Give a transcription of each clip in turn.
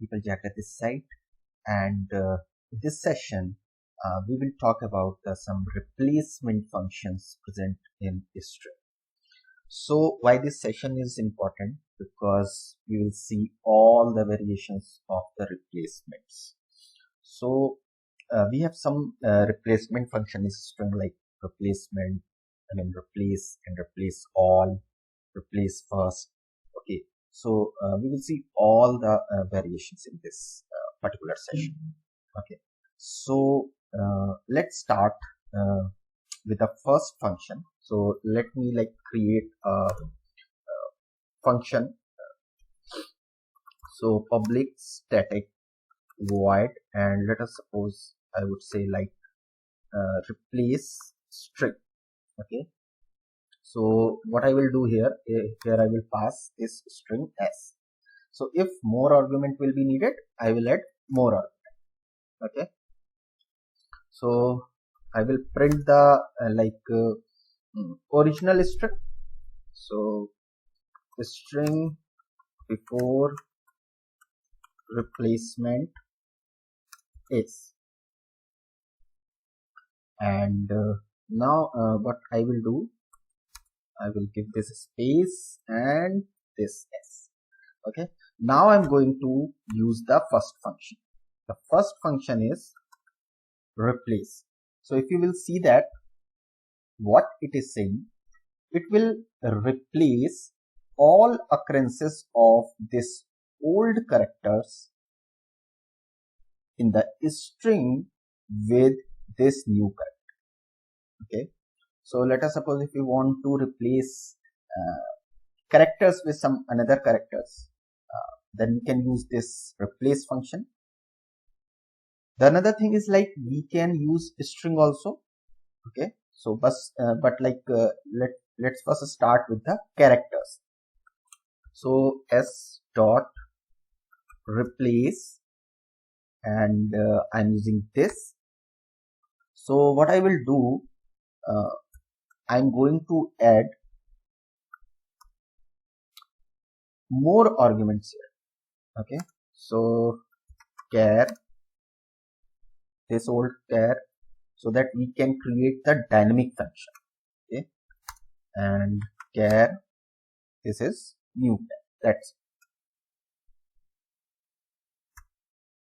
people, Jagat this side, and in this session we will talk about some replacement functions present in string. So why this session is important? Because we will see all the variations of the replacements. So we have some replacement function in string like replacement, replace and replace all, replace first. Okay, so we will see all the variations in this particular session. Okay, so let's start with the first function. So let me create a function. So public static void, and let us suppose I would say replace string. Okay, so what I will do here I will pass this string s. So if more argument will be needed, I will add more argument. Okay, so I will print the original string. So the string before replacement is, and now what I will do, I will give this space and this s. Okay, now I'm going to use the first function. The first function is replace. So if you will see that what it is saying, it will replace all occurrences of this old characters in the string with this new character. Okay, so let us suppose if you want to replace characters with some another characters, then we can use this replace function. The another thing is we can use string also. Okay, so let's first start with the characters. So s dot replace, and I'm using this. So what I will do, I'm going to add more arguments here. Okay, so char, this old char, so that we can create the dynamic function. Okay, and char, this is new char. That's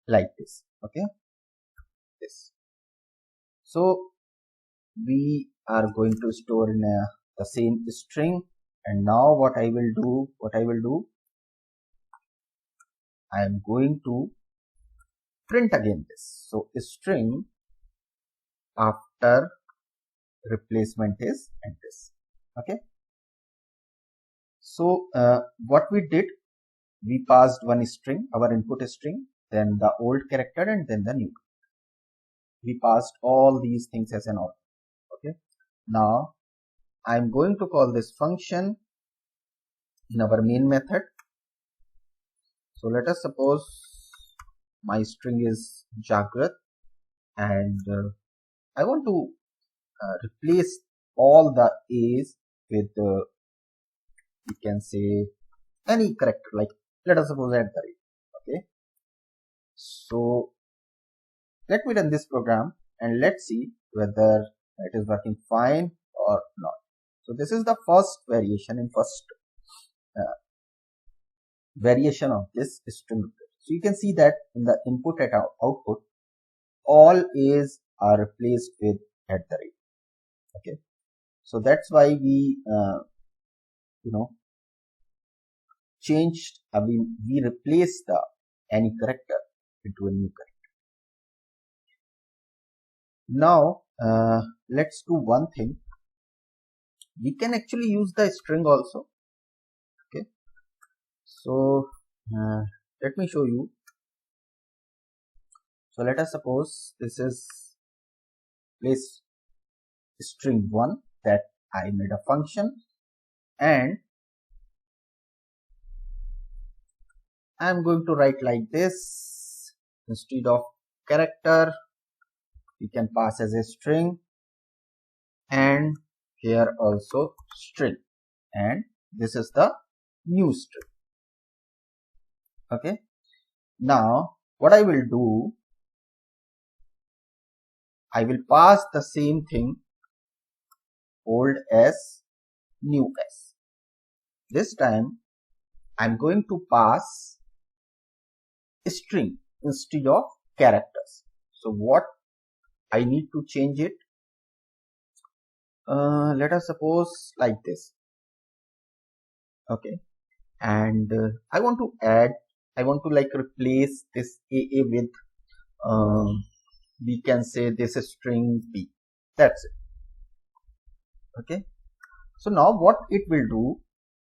like this. Okay, this. So we are going to store in the same string, and now what I will do, I am going to print again this. So string after replacement is and this. Okay, so what we did, we passed one string, our input string, then the old character, and then the new. We passed all these things as an order. Okay, now I'm going to call this function in our main method. So let us suppose my string is Jagrat, and I want to replace all the A's with you can say any character, like let us suppose at the rate. Okay, so let me run this program and let's see whether it is working fine or not. So this is the first variation in first variation of this string. So you can see that in the input and output, all A's are replaced with at the rate. Okay, so that's why we changed. We replaced the any character into a new character. Now let's do one thing. We can actually use the string also. Okay, so let me show you. So let us suppose this is place string 1 that I made a function, and I'm going to write like this. Instead of character, we can pass as a string, and here also string, and this is the new string. Okay, Now what I will do, I will pass the same thing, old s, new s. This time I'm going to pass string instead of characters. So what I need to change it, let us suppose like this. Okay, and I want to like replace this AA with we can say this is string B. That's it. Okay, so now what it will do,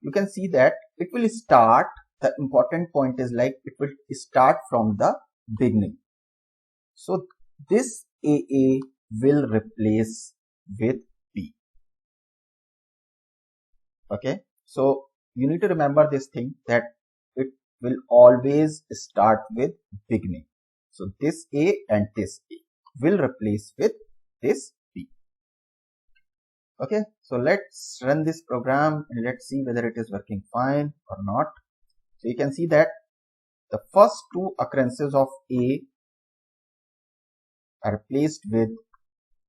you can see that it will start, the important point is like it will start from the beginning. So this AA will replace with B. Okay, so you need to remember this thing, that it will always start with beginning. So this A and this A will replace with this B. Okay, so let's run this program and let's see whether it is working fine or not. So you can see that the first two occurrences of A are replaced with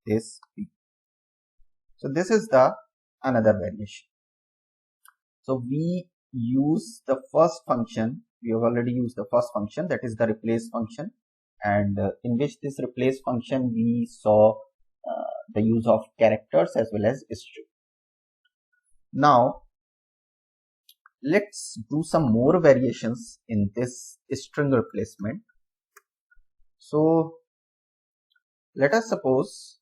this B. So this is the another variation. So we use the first function, we have already used the first function, that is the replace function, and in which this replace function we saw the use of characters as well as string. Now let's do some more variations in this string replacement. So let us suppose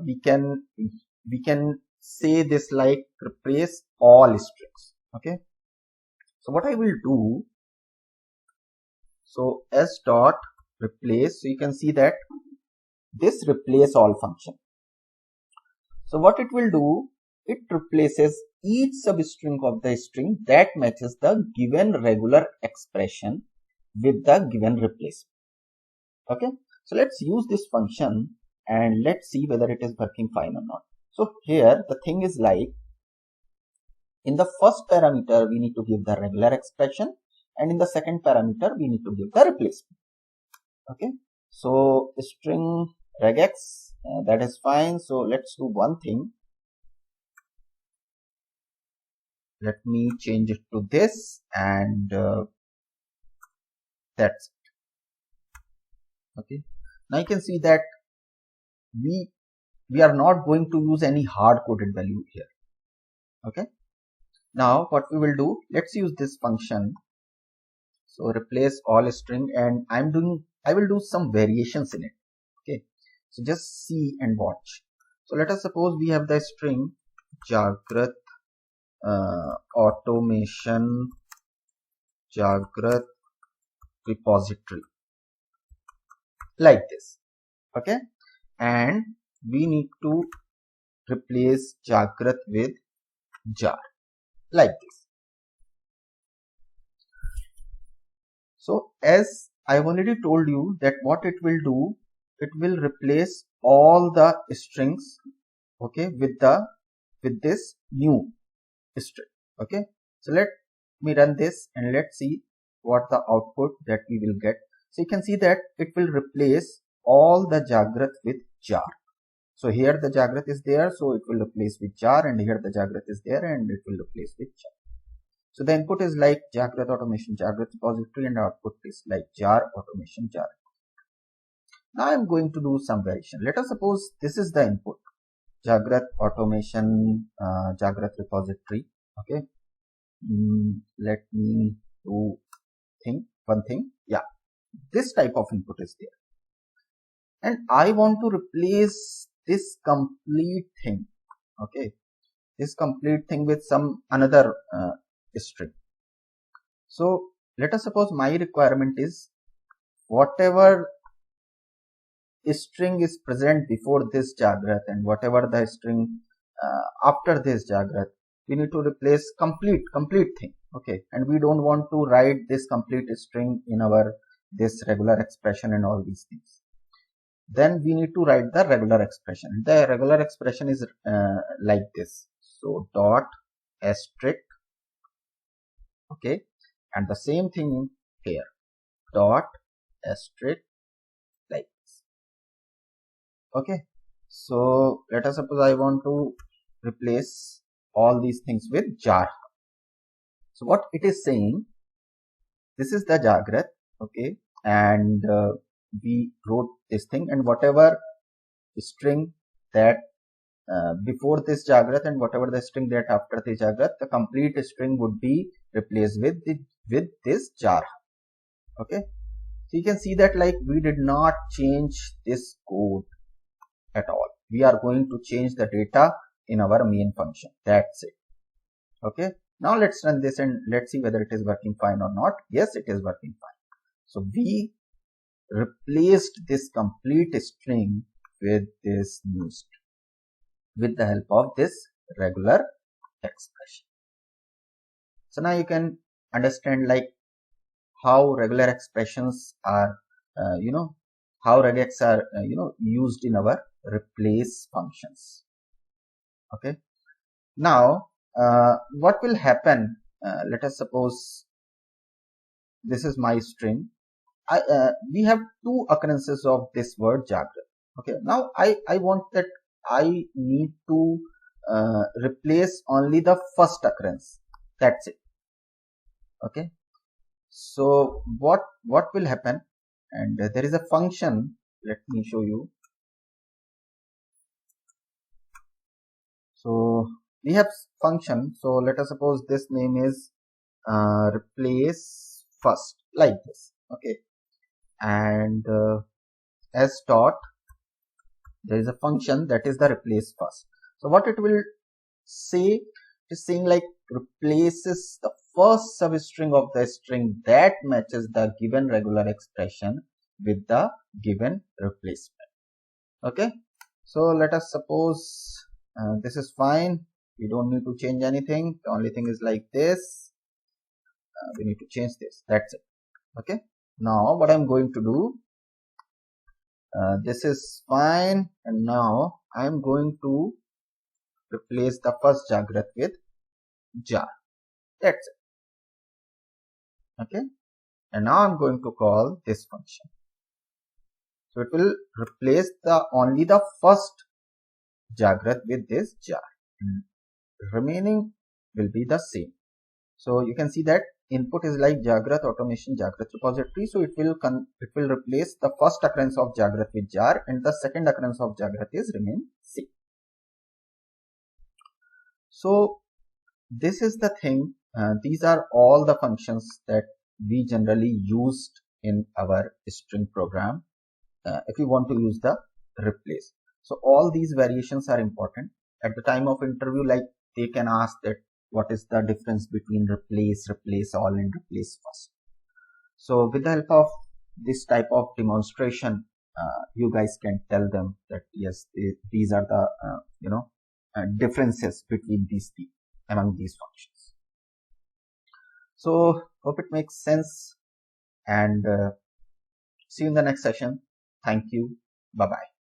we can say this like replace all strings. Okay, so what I will do, so s dot replace, so you can see that this replace all function. So what it will do, it replaces each substring of the string that matches the given regular expression with the given replacement. Okay, so let's use this function and let's see whether it is working fine or not. So here the thing is like, in the first parameter we need to give the regular expression, and in the second parameter we need to give the replacement. Okay, so string regex, that is fine. So let's do one thing. Let me change it to this, and that's it. Okay, now you can see that we are not going to use any hard coded value here. Okay, now what we will do, let's use this function. So replace all string, and I will do some variations in it. Okay, so just see and watch. So let us suppose we have the string Jagrat automation Jagrat repository, like this. Okay, and we need to replace Jagrat with jar, like this. So as I have already told you that what it will do, it will replace all the strings, okay, with this new string. Okay, so let me run this and let's see what the output that we will get. So you can see that it will replace all the Jagrat with jar. So here the Jagrat is there, so it will replace with jar, and here the Jagrat is there and it will replace with jar. So the input is like Jagrat automation Jagrat repository, and output is like jar automation jar. Now I am going to do some variation. Let us suppose this is the input, Jagrat automation Jagrat repository. Okay, let me do one thing. Yeah, this type of input is there, and I want to replace this complete thing. Okay, this complete thing with some another string. So let us suppose my requirement is whatever string is present before this Jagrat and whatever the string after this Jagrat, we need to replace complete thing. Okay, and we don't want to write this complete string in our this regular expression and all these things. Then we need to write the regular expression. The regular expression is like this. So dot asterisk, okay, and the same thing here, dot asterisk like this. Okay, so let us suppose I want to replace all these things with jar. So what it is saying, this is the Jagrath, okay, and we wrote this thing, and whatever string that before this Jagrath and whatever the string that after the Jagrath, the complete string would be replaced with this jar. Okay, so you can see that like we did not change this code at all. We are going to change the data in our main function. That's it. Okay, now let's run this and let's see whether it is working fine or not. Yes, it is working fine. So we replaced this complete string with this new string with the help of this regular expression. So now you can understand like how regular expressions are, how regex are, used in our replace functions. Okay. Now, what will happen? Let us suppose this is my string. We have two occurrences of this word Jagrath. Okay. Now I want that I need to replace only the first occurrence. That's it. Okay. So what will happen? And there is a function. Let me show you. So we have function. So let us suppose this name is replace first, like this. Okay. And as dot, there is a function that is the replace first. So what it will say, it is saying like replaces the first substring of the string that matches the given regular expression with the given replacement. Okay, so let us suppose this is fine. We don't need to change anything. The only thing is like this. We need to change this. That's it. Okay, now what I'm going to do, this is fine, and now I'm going to replace the first Jagrath with jar. That's it. Okay, and now I'm going to call this function. So it will replace only the first Jagrath with this jar. Remaining will be the same. So you can see that input is like Jagrath automation Jagrath repository. So it will replace the first occurrence of Jagrath with jar, and the second occurrence of Jagrath is remain same. So this is the thing. These are all the functions that we generally used in our string program if you want to use the replace. So all these variations are important. At the time of interview, like they can ask that what is the difference between replace, replace all, and replace first. So with the help of this type of demonstration, you guys can tell them that yes, these are the differences between among these functions. So hope it makes sense, and see you in the next session. Thank you. Bye bye.